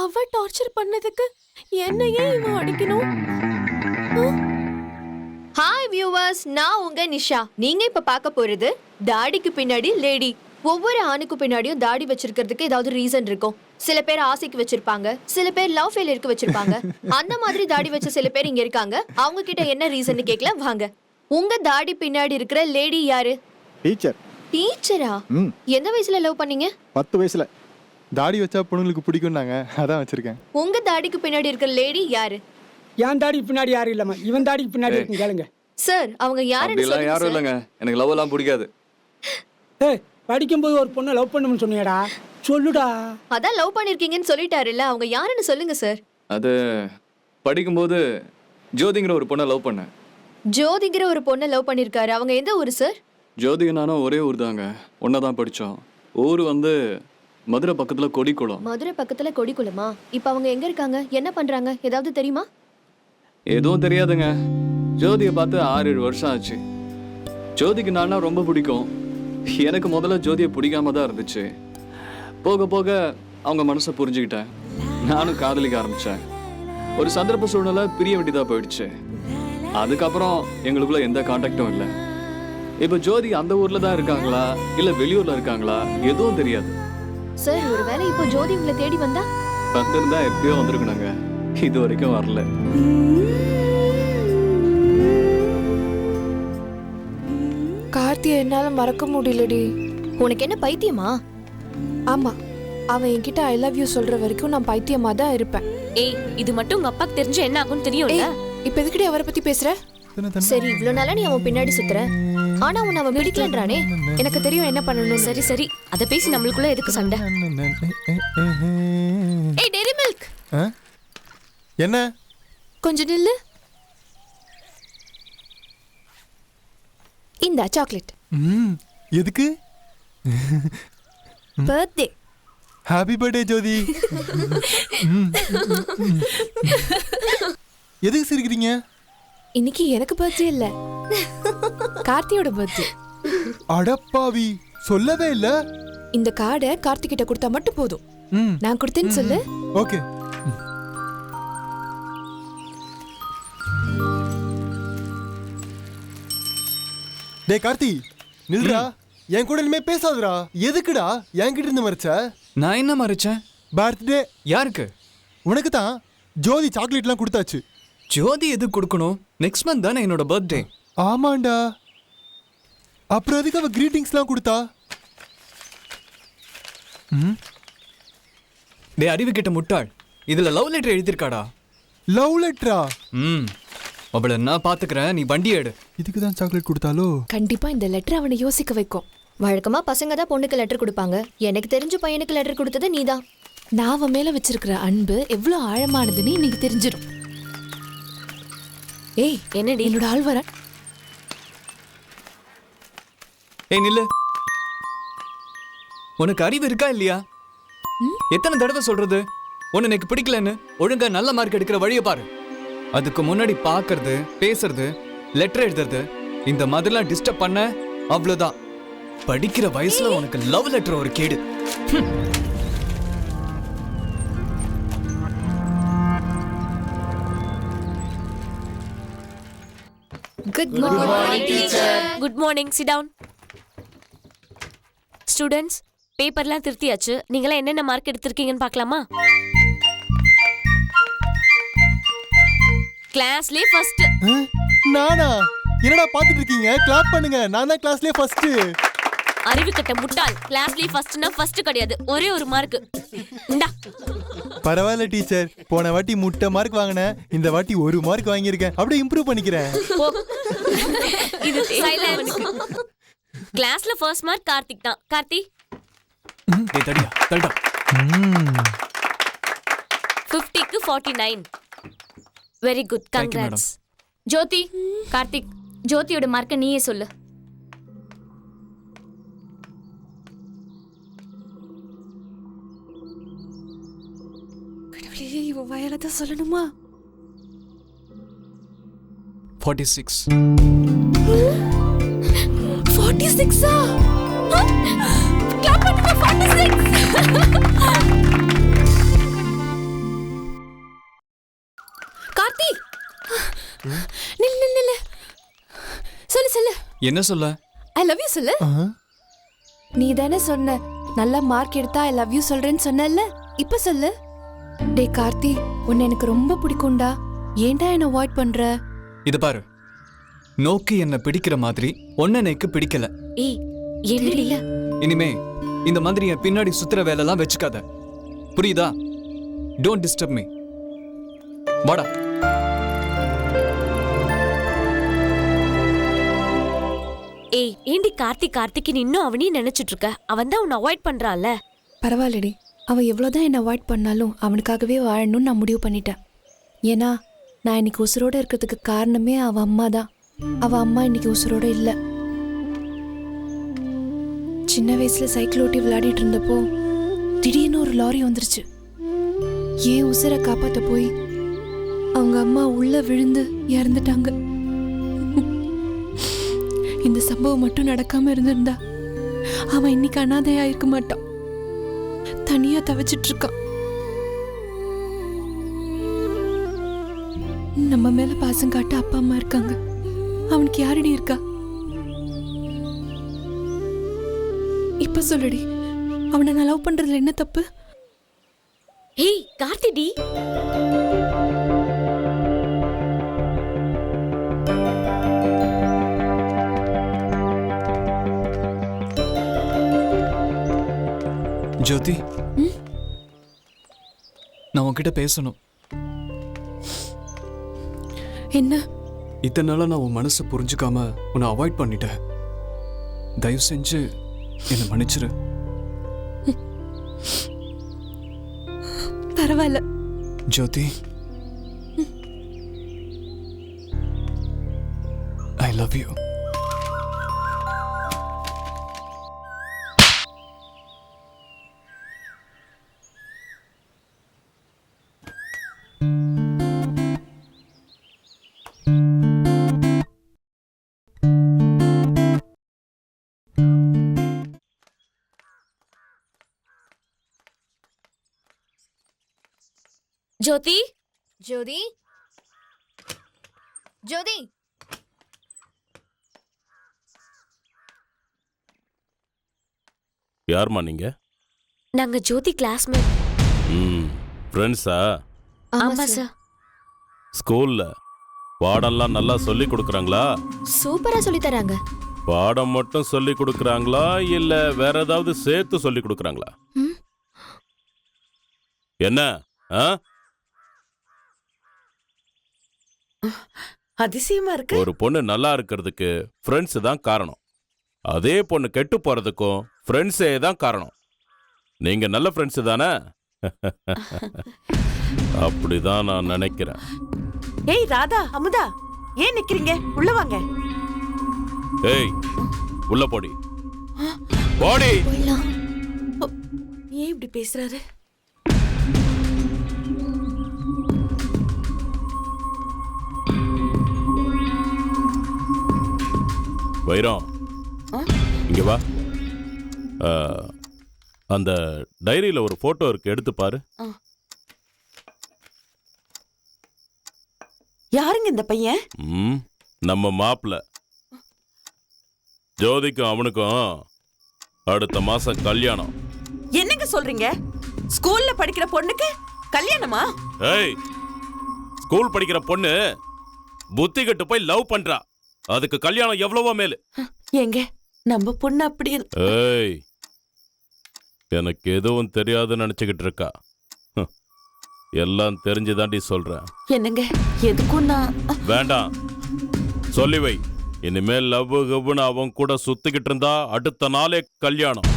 அவ டார்ச்சர் பண்ணதுக்கு என்னையே இவன் அடிக்கணும்? ஹாய் வியூவர்ஸ், நான் உங்க நிஷா. நீங்க இப்ப பார்க்க போறது தாடிக்கு பின்னாடி லேடி. ஒவ்வொரு ஆணுக்கு பின்னாடியும் தாடி வச்சிருக்கிறதுக்கு ஏதாவது ரீசன் இருக்கும். சில பேர் ஆசைக்கு வச்சிருப்பாங்க, சில பேர் லவ் ஃபெயிலியருக்கு வச்சிருப்பாங்க. அந்த மாதிரி தாடி வச்ச சில பேர் இங்க இருக்காங்க. அவங்க கிட்ட என்ன ரீசன் கேட்கல வாங்க. உங்க தாடி பின்னாடி இருக்கிற லேடி யாரு? டீச்சர். டீச்சரா? எந்த வயசுல லவ் பண்ணீங்க? 10 வயசுல. தாடி வச்சா பொண்ணுங்களுக்கு பிடிக்கும்னாங்க, அதான் வச்சிருக்கேன். உங்க தாடிக்கு பின்னாடி இருக்கிற லேடி யாரு? என் தாடி பின்னாடி யாரும் இல்லம்மா, இவன் தாடிக்கு பின்னாடி இருக்கு, கேளுங்க. சார், அவங்க யாருன்னு சொல்லுங்க. யாரும் இல்லங்க, எனக்கு லவ் எல்லாம் பிடிக்காது. ஏய், படிக்கும்போது ஒரு பொண்ணை லவ் பண்ணும்னு சொன்னியடா, சொல்லுடா. அதான் லவ் பண்ணிருக்கீங்கன்னு சொல்லிட்டாருல்ல, அவங்க யாருன்னு சொல்லுங்க சார். அது படிக்கும்போது ஜோதிங்கிற ஒரு பொண்ணை லவ் பண்ணேன். ஜோதிங்கிற ஒரு பொண்ணை லவ் பண்ணிருக்காரு. அவங்க எந்த ஊரு சார்? ஜோதிக நானும் ஒரே ஊர் தாங்க, ஒன்னதான் படிச்சோம். ஊர் வந்து மதுரை பக்கத்துல கொடிக்குளம். மதுரை பக்கத்துல கொடிக்குளமா? இப்ப அவங்க எங்க இருக்காங்க, என்ன பண்றாங்க, ஏதாவது தெரியுமா? எதுவும் தெரியாதுங்க. ஜோதியை பார்த்து 6-7 வருஷம் ஆச்சு. ஜோதிக்கு நானா ரொம்ப பிடிக்கும். எனக்கு முதல்ல ஜோதியை பிடிக்காம தான் இருந்துச்சு. போக போக அவங்க மனசை புரிஞ்சுக்கிட்டேன். நானும் காதலிக்க ஆரம்பிச்சேன். ஒரு சந்தர்ப்ப சூழ்நிலை பிரிய வேண்டியதா போயிடுச்சு. அதுக்கப்புறம் எங்களுக்குள்ள எந்த கான்டாக்டும் இல்லை. இப்ப ஜோதி அந்த ஊர்ல தான் இருக்காங்களா இல்ல வெளியூர்ல இருக்காங்களா எதுவும் தெரியாது சார். ஒருவேளை இப்போ ஜோதி உங்களை தேடி வந்தா? வந்திருந்தா எப்பயோ வந்திருக்கணுங்க, இது வரைக்கும் வரல. கார்த்தியை என்னால மறக்க முடியலடி. உனக்கு என்ன பைத்தியமா? ஆமா, அவன் என்கிட்ட ஐ லவ் யூ சொல்ற வரைக்கும் நான் பைத்தியமா தான் இருப்பேன். ஏய், இது மட்டும் உங்க அப்பாக்கு தெரிஞ்சு என்ன ஆகும்னு தெரியும்ல? இப்ப எதுக்கடி அவரை பத்தி பேசுற? சரி, இவ்வளவு நாளா நீ அவன் பின்னாடி சுத்துற, ஆனா உன்னை அவன் பிடிக்கலன்றானே. எனக்கு தெரியும் என்ன பண்ணணும். சரி சரி, அத பேசி நம்மளுக்குள்ள எதுக்கு சண்டை? ஏய் டெய்ரி மில்க், என்ன? கொஞ்சம் நில்லு. இந்த சாக்லேட். எதுக்கு? பர்த்டே. ஹாப்பி பர்த்டே ஜோதி. எதுக்கு சிரிக்கிறீங்க? இன்னைக்கு எனக்கு பர்த்டே இல்ல, கார்த்தியோட பர்த்டே. அடப்பாவி, சொல்லவே இல்ல. இந்த கார்டை கார்த்திக் கிட்ட கொடுத்தா மட்டும் போதும். நான் கொடுத்தேன்னு சொல்லு. ஓகே. டேய் கார்த்தி, நில்றா. என் கூட இனிமே பேசாதடா. எதுக்குடா என்கிட்ட இருந்து மறைச்ச? நான் என்ன மறைச்சேன்? பர்த்டே யாருக்கு? உனக்கு தான். ஜோதி சாக்லேட்லாம் கொடுத்தாச்சு. ஜோதி எது கொடுக்கணும்? நெக்ஸ்ட் மந்த் தானே என்னோட பர்த்டே. ஆமாண்டா. அப்புறம் எதுக்கு அவ கிரீட்டிங்ஸ்லாம் கொடுத்தா? டே அறிவு கிட்ட முட்டாள், இதுல லவ் லெட்டர் எழுதிருக்காடா. லவ் லெட்டரா? அவளை நான் பாத்துக்கிறேன், நீ வண்டி எடு. இதுக்கு தான் சாக்லேட் கொடுத்தாலோ? கண்டிப்பா இந்த லெட்டர் அவனை யோசிக்க வைக்கும். வழக்கமா பசங்க தான் பொண்ணுக்கு லெட்டர் கொடுப்பாங்க. எனக்கு தெரிஞ்ச பையனுக்கு லெட்டர் கொடுத்தது நீதான். நான் அவன் மேல வச்சிருக்கிற அன்பு எவ்வளவு ஆழமானதுன்னு இன்னைக்கு தெரிஞ்சிடும். ஏய், என்னடி? என்னோட ஆள் வர. ஏய் நில்லு. உனக்கு அறிவு இருக்கா இல்லையா? எத்தனை தடவை சொல்றது உன்னை எனக்கு பிடிக்கலன்னு? ஒழுங்கா நல்ல மார்க் எடுக்கிற வழியை பாரு. அதுக்கு முன்னாடி பாக்குறது, பேசுறது, லெட்டர் எழுதுறது, இந்த மாதிரிலாம் டிஸ்டர்ப் பண்ண அவ்வளவுதான். படிக்கிற வயசுல உனக்கு லவ் லெட்டர் ஒரு கேடு. Good morning teacher. Good morning, sit down. Students, பேப்பர்லாம் திருத்தியாச்சு. நீங்களா என்னென்ன மார்க் எடுத்திருக்கீங்கன்னு பார்க்கலாமா? கிளாஸ்லயே ஃபர்ஸ்ட். நானா? என்னடா பாத்துட்டு இருக்கீங்க? கிளாப் பண்ணுங்க. நான் தான் கிளாஸ்லயே ஃபர்ஸ்ட். அறிவு கட்ட முட்டாள், கிளாஸ்லயே ஃபர்ஸ்ட்னா ஃபர்ஸ்ட் கிடையாது, ஒரே ஒரு மார்க். இந்தா. பரவாயில்ல டீச்சர், போன வாட்டி முட்டை மார்க் வாங்கினேன், இந்த வாட்டி 1 மார்க் வாங்கியிருக்கேன். அப்படியே இம்ப்ரூவ் பண்ணிக்கிறேன். இது சைலன்ஸ். கிளாஸ்ல ஃபர்ஸ்ட் மார்க் கார்த்திக் தான். கார்த்தி டேய் தடியா, தள்டா. 50க்கு 49. Very good, congrats. Jothi, Karthik, ஜோதியோட மார்க்க நீயே சொல்லு. இவ வயல தான் சொல்லணுமா? 46. 46ஆ? கிளாப் பண்ணுங்க. 46. என்ன சொல்ல? ஐ லவ் யூ சொல்லு. நீ தானே சொன்ன நல்ல மார்க் எடுத்தா ஐ லவ் யூ சொல்றேன்னு சொன்னல, இப்ப சொல்லு. டே கார்த்தி, உன்னை எனக்கு ரொம்ப பிடிக்கும்டா. ஏன்டா என்ன அவாய்ட் பண்ற? இது பாரு, நோக்கி என்ன பிடிக்கிற மாதிரி ஒன்ன எனக்கு பிடிக்கல. ஏய் என்னடி? இனிமே இந்த மாதிரி என் பின்னாடி சுத்துற வேலைலாம் வச்சுக்காத, புரியுதா? Don't disturb me. வாடா. ஏய் ஏண்டி கார்த்திக் இன்னும் அவனையும் நினைச்சிட்டு இருக்க? அவன் தான் உன்னை அவாய்ட் பண்றான்ல. பரவாயில்லடி, அவன் எவ்வளோதான் என்ன அவாய்ட் பண்ணாலும் அவனுக்காகவே வாழணும்னு நான் முடிவு பண்ணிட்டேன். ஏன்னா நான் இன்னைக்கு உசுரோட இருக்கிறதுக்கு காரணமே அவன் அம்மா தான். அவன் அம்மா இன்னைக்கு உசுரோட இல்லை. சின்ன வயசுல சைக்கிள் ஓட்டி விளையாடிட்டு இருந்தப்போ திடீர்னு ஒரு லாரி வந்துருச்சு. ஏன் உசுரை காப்பாத்த போய் அவங்க அம்மா உள்ள விழுந்து இறந்துட்டாங்க. இந்த சம்பவம் மட்டும் நடக்காம இருந்திருந்தா அவன் இன்னைக்கு அனாதையா இருக்க மாட்டான். தனியா தவிச்சிட்டு இருக்கான். நம்ம மேல பாசம் காட்ட அப்பா அம்மா இருக்காங்க. அவனுக்கு யாரடி இருக்கா? இப்ப சொல்லுடி, அவனை நான் லவ் பண்றதுல என்ன தப்பு? ஏய் கார்த்திடி, ஜோதி, நான் உன்கிட்ட பேசணும். என்ன? இத்தனை நாளா நான் உன் மனசை புரிஞ்சுக்காம உன்னை அவாய்ட் பண்ணிட்டேன். தயவு செஞ்சு என்னை மன்னிச்சிரு. பரவாயில்ல ஜோதி, ஐ லவ் யூ. ஜோதி ஜோதி, ஜோதி, யாருமா நீங்க? நாங்க ஜோதி கிளாஸ்மேட். ஃப்ரெண்ட்ஸா? ஆமா சார். ஸ்கூல்ல பாடம்லாம் நல்லா சொல்லி கொடுக்குறாங்களா? சூப்பரா சொல்லி தராங்க. பாடம் மட்டும் சொல்லி கொடுக்குறாங்களா இல்ல வேற ஏதாவது சேர்த்து சொல்லி கொடுக்குறாங்களா? என்ன அதிசயமா இருக்கு. ஒரு பொண்ணு நல்லா இருக்கிறதுக்கு ஃப்ரெண்ட்ஸ் தான் காரணம். அதே பொண்ணு கெட்டு போறதுக்கும் ஃப்ரெண்ட்ஸே தான் காரணம். நீங்க நல்ல ஃப்ரெண்ட்ஸ் தானே? அப்படிதான் நான் நினைக்கிறேன். ஏய் ராதா, அமுதா, ஏன் நிக்கிறீங்க? உள்ள வாங்க. ஏய் உள்ள போடி, போடி. ஏன் இப்படி பேசுறாரு? வைரம், இங்க வா. அந்த டைரியில ஒரு போட்டோ இருக்கு, எடுத்து பாரு. யாருங்க இந்த பையன்? நம்ம மாப்பிள்ள. ஜோதிக்கும் அவனுக்கும் அடுத்த மாசம் கல்யாணம். என்னங்க சொல்றீங்க? ஸ்கூல்ல படிக்கிற பொண்ணுக்கு கல்யாணமா? ஏய், ஸ்கூல் படிக்கிற பொண்ணு புத்தி கெட்டு போய் லவ் பண்றா, அதுக்கு கல்யாணம் எவ்வளவோ மேலு. எங்க நம்ம பொண்ணு அப்படி? ஏய், எனக்கு எதுவும் தெரியாதுன்னு நினைச்சுக்கிட்டு இருக்கா. எல்லாம் தெரிஞ்சுதாண்டி சொல்றேன். என்னங்க எதுக்கும் நான் வேண்டாம், சொல்லி வை. இனிமேல் லவ் கவ்னு அவன் கூட சுத்திக்கிட்டு இருந்தா அடுத்த நாளே கல்யாணம்.